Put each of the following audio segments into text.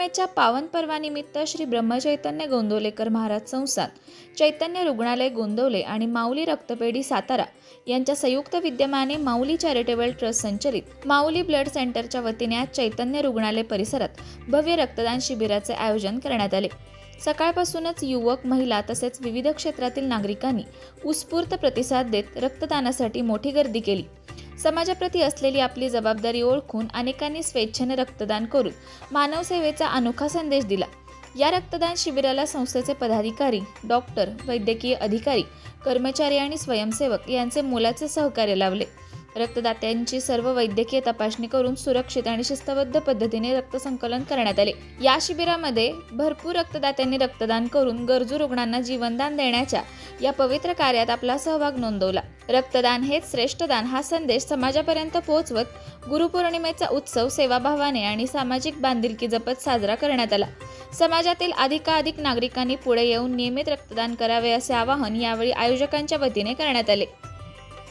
गुरुपौर्णिमेच्या पावन पर्वानिमित्त श्री ब्रह्मचैतन्य गोंदवलेकर महाराज संस्थान, चैतन्य रुग्णालय गोंदवले आणि माऊली रक्तपेढी सातारा यांच्या संयुक्त विद्यमाने माऊली चॅरिटेबल ट्रस्ट संचलित माऊली ब्लड सेंटरच्या वतीने आज चैतन्य रुग्णालय परिसरात भव्य रक्तदान शिबिराचे आयोजन करण्यात आले। सकाळपासूनच युवक, महिला तसेच विविध क्षेत्रातील नागरिकांनी उत्स्फूर्त प्रतिसाद देत रक्तदानासाठी मोठी गर्दी केली। समाजाप्रती असलेली आपली जबाबदारी ओळखून अनेकांनी स्वेच्छेने रक्तदान करून मानव सेवेचा अनोखा संदेश दिला। या रक्तदान शिबिराला संस्थेचे पदाधिकारी, डॉक्टर, वैद्यकीय अधिकारी, कर्मचारी आणि स्वयंसेवक यांचे मोलाचे सहकार्य लाभले। रक्तदात्यांची सर्व वैद्यकीय तपासणी करून सुरक्षित आणि शिस्तबद्ध पद्धतीने रक्तसंकलन करण्यात आले। या शिबिरामध्ये भरपूर रक्तदात्यांनी रक्तदान करून गरजू रुग्णांना जीवनदान देण्याच्या या पवित्र कार्यात आपला सहभाग नोंदवला। रक्तदान हेच श्रेष्ठ दान हा संदेश समाजापर्यंत पोहोचवत गुरुपौर्णिमेचा उत्सव सेवाभावाने आणि सामाजिक बांधिलकी जपत साजरा करण्यात आला। समाजातील अधिकाधिक नागरिकांनी पुढे येऊन नियमित रक्तदान करावे असे आवाहन यावेळी आयोजकांच्या वतीने करण्यात आले।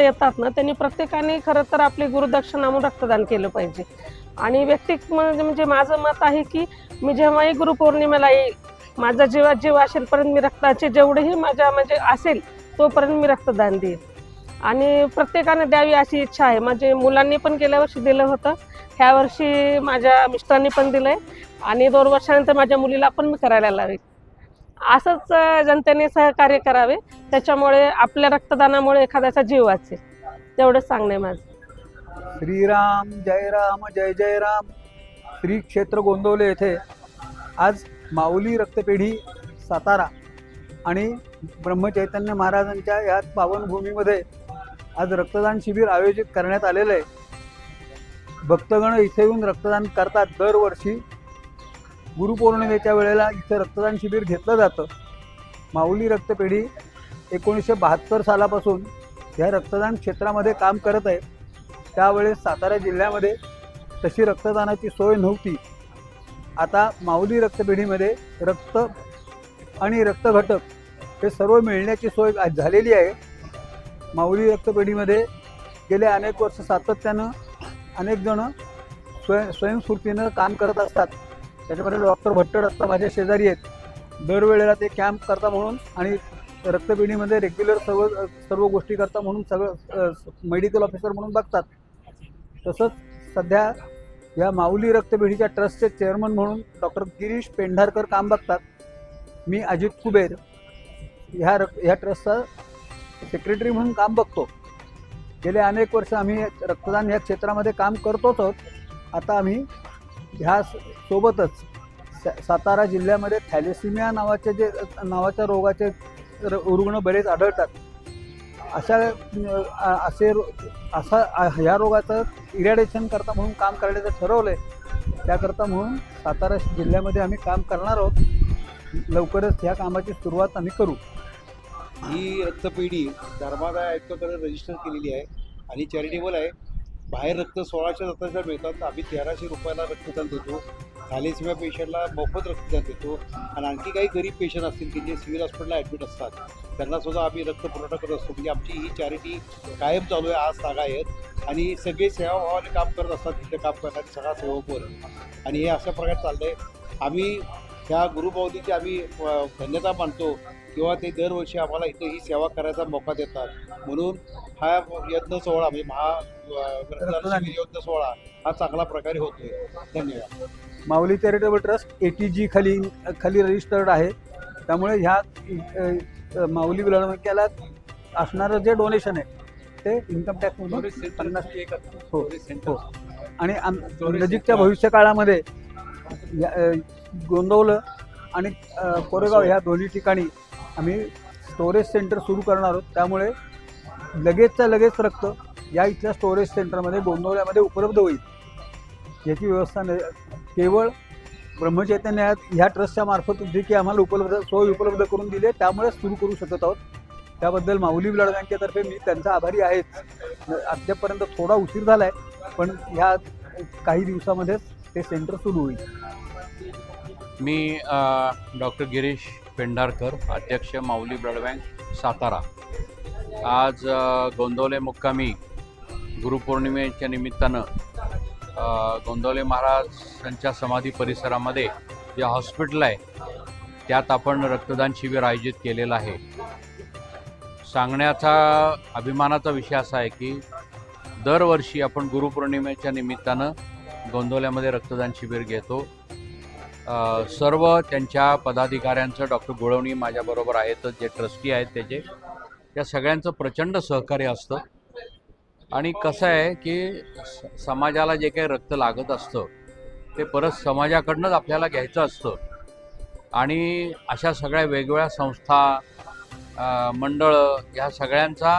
येतात ना, त्यांनी प्रत्येकाने खरं तर आपली गुरुदक्षिणा म्हणून रक्तदान केलं पाहिजे। आणि व्यक्तिगत म्हणजे माझं मत आहे की मी जेव्हाही गुरुपौर्णिमेला येईल, माझा जीवात जीव असेलपर्यंत मी रक्ताचे जेवढेही माझ्या असेल तोपर्यंत मी रक्तदान देईन आणि प्रत्येकाने द्यावी अशी इच्छा आहे। म्हणजे मुलांनी पण गेल्या वर्षी दिलं होतं, ह्या वर्षी माझ्या मिस्टरांनी पण दिलं आहे आणि 2 वर्षानंतर माझ्या मुलीला पण मी करायला लावेल। असंच जनतेने सहकार्य करावे, त्याच्यामुळे आपल्या रक्तदानामुळे एखाद्याचा जीव वाचेल, तेवढंच सांगणे माझं। श्रीराम जय जय राम। श्री क्षेत्र गोंदवले येथे आज माऊली रक्तपेढी सातारा आणि ब्रह्मचैतन्य महाराजांच्या या पावनभूमीमध्ये आज रक्तदान शिबिर आयोजित करण्यात आलेलं आहे। भक्तगण इथे येऊन रक्तदान करतात। दरवर्षी गुरुपौर्णिमेच्या वेळेला इथे रक्तदान शिबिर घेतलं जातं। माऊली रक्तपेढी 1972 सालापासून ह्या रक्तदान क्षेत्रामध्ये काम करत आहे। त्यावेळेस सातारा जिल्ह्यामध्ये तशी रक्तदानाची सोय नव्हती। आता माऊली रक्तपेढीमध्ये रक्त आणि रक्तघटक हे सर्व मिळण्याची सोय झालेली आहे। माऊली रक्तपेढीमध्ये गेले अनेक वर्ष सातत्यानं अनेक जण स्वयंस्फूर्तीनं काम करत असतात। त्याच्यामध्ये डॉक्टर भट्टड आता माझ्या शेजारी आहेत। दरवेळेला ते कॅम्प करता म्हणून आणि रक्तपेढीमध्ये रेग्युलर सर्व गोष्टी करता म्हणून सगळं मेडिकल ऑफिसर म्हणून बघतात। तसंच सध्या या माऊली रक्तपेढीच्या ट्रस्टचे चेअरमन म्हणून डॉक्टर गिरीश पेंढारकर काम बघतात। मी अजित कुबेर ह्या ट्रस्टचा सेक्रेटरी म्हणून काम बघतो। गेले अनेक वर्ष आम्ही रक्तदान या क्षेत्रामध्ये काम करतोच आहोत। आता आम्ही ह्या सोबतच सातारा जिल्ह्यामध्ये थॅलेसिमिया नावाच्या रोगाचे रुग्ण बरेच आढळतात। ह्या रोगाचं इरॅडिशन करता म्हणून काम करण्याचं ठरवलं आहे। त्याकरता म्हणून सातारा जिल्ह्यामध्ये आम्ही काम करणार आहोत। लवकरच ह्या कामाची सुरुवात आम्ही करू। ही रक्तपेढी धर्मादाय आयुक्ताकडे रजिस्टर केलेली आहे आणि चॅरिटेबल आहे। बाहेर रक्त 1600 रक्ताच्या मिळतात, आम्ही 1300 रुपयाला रक्तदान देतो। थॅलेसिमिया पेशंटला मोफत रक्तदान देतो आणि आणखी काही गरीब पेशंट असतील की जे सिव्हिल हॉस्पिटलला ॲडमिट असतात त्यांनासुद्धा आम्ही रक्त पुरवठा करत असतो। म्हणजे आमची ही चॅरिटी कायम चालू आहे। आज आहेत आणि सगळे सेवाभावाने काम करत असतात, तिथे काम करणारे सगळा सेवकवर आणि हे अशा प्रकारे चाललं आहे। आम्ही ह्या गुरुपौर्णिमेची आम्ही धन्यता मानतो किंवा ते दरवर्षी आम्हाला इथे ही सेवा करायचा मौका देतात। म्हणून हा यज्ञ सोहळा म्हणजे रक्तदान यज्ञ सोहळा हा चांगला प्रकारे होतोय। धन्यवाद। माऊली चॅरिटेबल ट्रस्ट ATG खाली रजिस्टर्ड आहे। त्यामुळे ह्या माऊली ब्लड बँकेला असणारं जे डोनेशन आहे ते इन्कम टॅक्समधून 50% हो। आणि नजीकच्या भविष्य काळामध्ये गोंदवलं आणि कोरेगाव ह्या दोन्ही ठिकाणी आम्ही स्टोरेज सेंटर सुरू करणार आहोत। त्यामुळे लगेचच्या लगेच रक्त या इथल्या स्टोरेज सेंटरमध्ये गोंदवल्यामध्ये उपलब्ध होईल। याची व्यवस्था केवळ ब्रह्मचैतन्य ह्या ट्रस्टच्या मार्फत होती की आम्हाला सोय उपलब्ध करून दिली, त्यामुळे सुरू करू शकत आहोत। त्याबद्दल माऊली ब्लड बँकेतर्फे मी त्यांचा आभारी आहेच। अद्यापर्यंत थोडा उशीर झाला आहे, पण ह्या काही दिवसामध्येच ते सेंटर सुरू होईल। मी डॉक्टर गिरीश पेंढारकर, अध्यक्ष माऊली ब्लड बँक सातारा। आज गोंदवले मुक्कामी गुरुपौर्णिमेच्या निमित्तानं गोंदवले महाराजांच्या समाधी परिसरामध्ये जे हॉस्पिटल आहे त्यात आपण रक्तदान शिबिर आयोजित केलेलं आहे. सांगण्याचा अभिमानाचा विषय असा आहे की दरवर्षी आपण गुरुपौर्णिमेच्या निमित्तानं गोंदवल्यामध्ये रक्तदान शिबिर घेतो. सर्व त्यांच्या पदाधिकाऱ्यांचं, डॉक्टर गुळवणी माझ्याबरोबर आहेत, जे ट्रस्टी आहेत त्याचे, या सगळ्यांचं प्रचंड सहकार्य असतं. आणि कसं आहे की समाजाला जे काही रक्त लागत असतं ते परत समाजाकडनंच आपल्याला घ्यायचं असतं. आणि अशा सगळ्या वेगवेगळ्या संस्था, मंडळं, ह्या सगळ्यांचा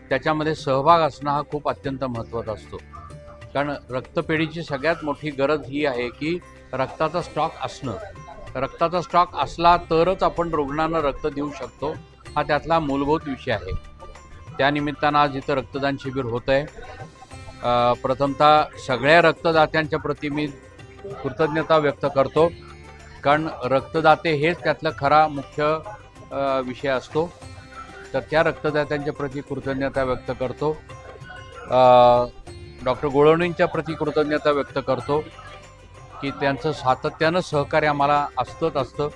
त्याच्यामध्ये सहभाग असणं हा खूप अत्यंत महत्त्वाचा असतो. कारण रक्तपेढीची सगळ्यात मोठी गरज ही आहे की रक्ताचा स्टॉक असणं. रक्ताचा स्टॉक असला तरच आपण रुग्णांना रक्त देऊ शकतो, हा त्यातला मूलभूत विषय आहे. त्यानिमित्तानं आज इथं रक्तदान शिबिर होतं आहे. प्रथमतः सगळ्या रक्तदात्यांच्या प्रति मी कृतज्ञता व्यक्त करतो, कारण रक्तदाते हेच त्यातला खरा मुख्य विषय असतो. तर त्या रक्तदात्यांच्या प्रति कृतज्ञता व्यक्त करतो. डॉक्टर गुळवणींच्या प्रति कृतज्ञता व्यक्त करतो की त्यांचं सातत्यानं सहकार्य आम्हाला असतं.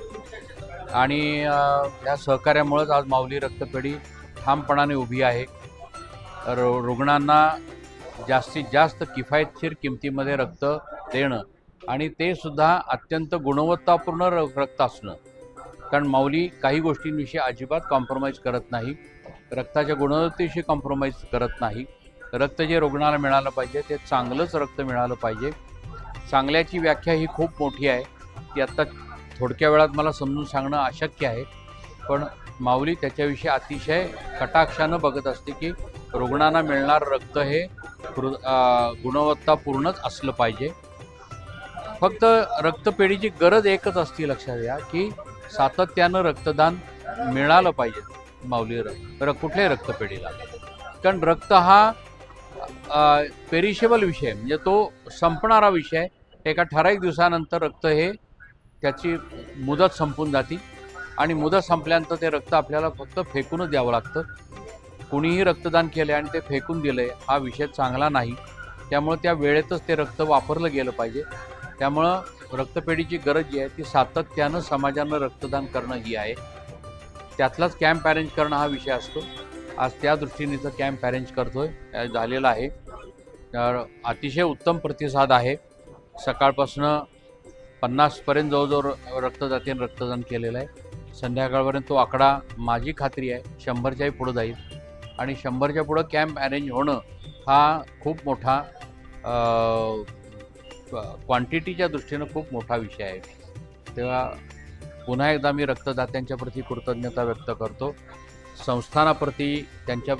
आणि ह्या सहकार्यामुळंच आज माऊली रक्तपेढी ठामपणाने उभी आहे. रुग्णांना जास्तीत जास्त किफायतशीर किमतीमध्ये रक्त देणं आणि ते सुद्धा अत्यंत गुणवत्तापूर्ण रक्त असणं. कारण माऊली काही गोष्टींविषयी अजिबात कॉम्प्रोमाइज करत नाही, रक्ताच्या गुणवत्तेविषयी कॉम्प्रोमाइज करत नाही. रक्त जे रुग्णाला मिळालं पाहिजे ते चांगलंच रक्त मिळालं पाहिजे. चांगल्याची व्याख्या ही खूप मोठी आहे, ती आत्ता थोडक्या वेळात मला समजून सांगणं अशक्य आहे. पण माऊली त्याच्याविषयी अतिशय कटाक्षानं बघत असते की रुग्णांना मिळणारं रक्त हे गुणवत्तापूर्णच असलं पाहिजे. फक्त रक्तपेढीची गरज एकच असते, लक्षात घ्या, की सातत्यानं रक्तदान मिळालं पाहिजे माऊली कुठल्याही रक्तपेढीला. कारण रक्त हा पेरिशेबल विषय, म्हणजे तो संपणारा विषय. एका ठराविक दिवसानंतर रक्त हे त्याची मुदत संपून जाते आणि मुदत संपल्यानंतर ते रक्त आपल्याला फक्त फेकूनच द्यावं लागतं. कुणीही रक्तदान केलं आणि ते फेकून दिलं आहे हा विषय चांगला नाही. त्यामुळं त्या वेळेतच ते रक्त वापरलं गेलं पाहिजे. त्यामुळं रक्तपेढीची गरज जी आहे ती सातत्यानं समाजानं रक्तदान करणं ही आहे. त्यातलाच कॅम्प अरेंज करणं हा विषय असतो. आज त्या दृष्टीनेचं कॅम्प अरेंज करतोय झालेला आहे. तर अतिशय उत्तम प्रतिसाद आहे. सकाळपासनं 50पर्यंत जवळजवळ रक्तदात्यांनी रक्तदान केलेलं आहे. संध्याकाळपर्यंत तो आकडा माझी खात्री आहे 100च्याही पुढं जाईल. आणि 100च्या पुढं कॅम्प अरेंज होणं हा खूप मोठा क्वांटिटीच्या दृष्टीनं खूप मोठा विषय आहे. तेव्हा पुन्हा एकदा मी रक्तदात्यांच्या प्रति कृतज्ञता व्यक्त करतो. संस्थानाप्रती, त्यांच्या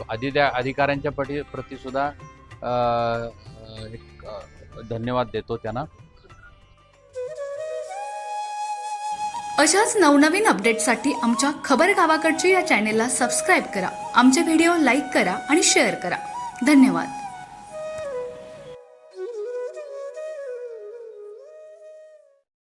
अधिकाऱ्यांच्या प्रतीसुद्धा धन्यवाद देतो त्यांना. अशाच नवनवीन अपडेट्ससाठी आमच्या खबर गावाकडची या चॅनेलला सबस्क्राईब करा. आमचे व्हिडिओ लाईक करा आणि शेअर करा. धन्यवाद.